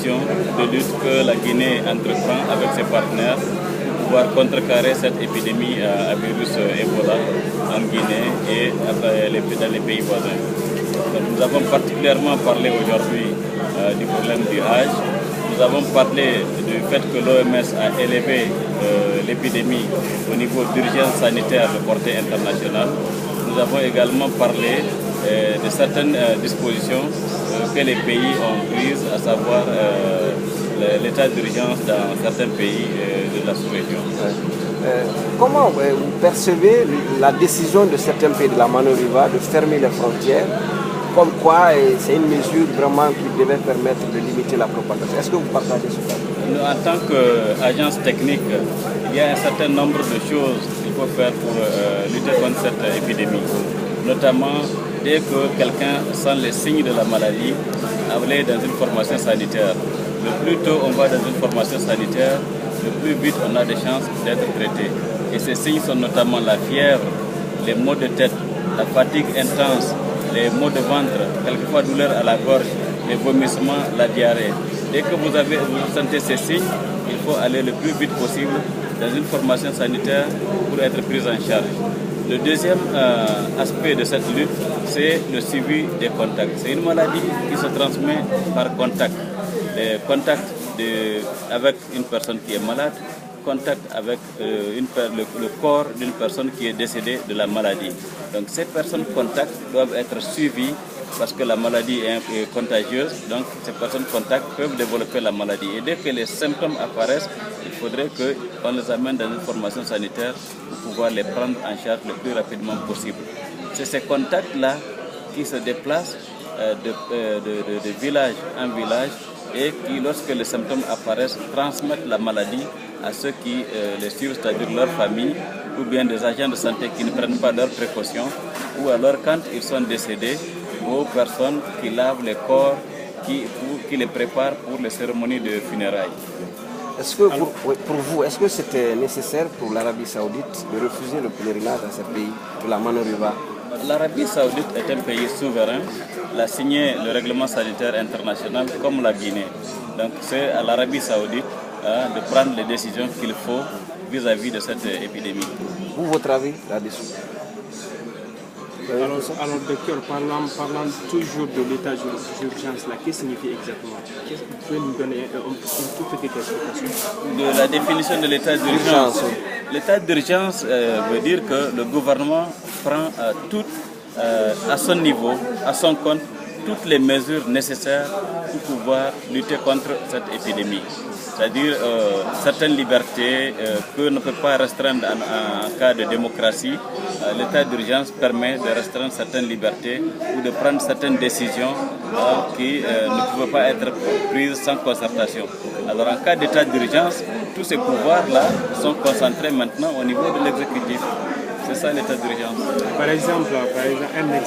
dispositions de lutte que la Guinée entreprend avec ses partenaires pour pouvoir contrecarrer cette épidémie à virus Ebola en Guinée et dans les pays voisins. Donc, nous avons particulièrement parlé aujourd'hui du problème du Hajj. Nous avons parlé du fait que l'OMS a élevé l'épidémie au niveau d'urgence sanitaire de portée internationale. Nous avons également parlé de certaines dispositions que les pays ont prises, à savoir l'état d'urgence dans certains pays de la sous-région. Comment vous percevez la décision de certains pays de la Manoriva de fermer les frontières, comme quoi c'est une mesure vraiment qui devait permettre de limiter la propagation? Est-ce que vous partagez ce point? En tant qu'agence technique, il y a un certain nombre de choses qu'il faut faire pour lutter contre cette épidémie. Notamment, dès que quelqu'un sent les signes de la maladie, aller dans une formation sanitaire. Le plus tôt on va dans une formation sanitaire, le plus vite on a des chances d'être traité. Et ces signes sont notamment la fièvre, les maux de tête, la fatigue intense, les maux de ventre, quelquefois douleur à la gorge, les vomissements, la diarrhée. Dès que vous sentez ces signes, il faut aller le plus vite possible dans une formation sanitaire pour être pris en charge. Le deuxième aspect de cette lutte, c'est le suivi des contacts. C'est une maladie qui se transmet par contact. Les contacts avec une personne qui est malade, contact avec le corps d'une personne qui est décédée de la maladie. Donc ces personnes contacts doivent être suivies parce que la maladie est contagieuse, donc ces personnes contacts peuvent développer la maladie. Et dès que les symptômes apparaissent, il faudrait qu'on les amène dans une formation sanitaire pour pouvoir les prendre en charge le plus rapidement possible. C'est ces contacts-là qui se déplacent de village en village et qui, lorsque les symptômes apparaissent, transmettent la maladie à ceux qui les suivent, c'est-à-dire leur famille, ou bien des agents de santé qui ne prennent pas leurs précautions, ou alors quand ils sont décédés, aux personnes qui lavent les corps, qui les préparent pour les cérémonies de funérailles. Est-ce que pour vous, est-ce que c'était nécessaire pour l'Arabie Saoudite de refuser le pèlerinage dans ces pays de la Manoriva? L'Arabie Saoudite est un pays souverain. Elle a signé le règlement sanitaire international comme la Guinée. Donc c'est à l'Arabie Saoudite de prendre les décisions qu'il faut vis-à-vis de cette épidémie. Vous, votre avis là-dessus? Alors docteur, parlant toujours de l'état d'urgence, qu'est-ce que signifie exactement? Vous pouvez nous donner une toute petite explication de la définition de l'état d'urgence? L'état d'urgence veut dire que le gouvernement prend à son niveau, à son compte, toutes les mesures nécessaires pour pouvoir lutter contre cette épidémie. C'est-à-dire certaines libertés que ne peut pas restreindre en cas de démocratie. L'état d'urgence permet de restreindre certaines libertés ou de prendre certaines décisions qui ne pouvaient pas être prises sans concertation. Alors en cas d'état d'urgence, tous ces pouvoirs-là sont concentrés maintenant au niveau de l'exécutif. C'est ça l'état d'urgence. Par exemple, un exemple.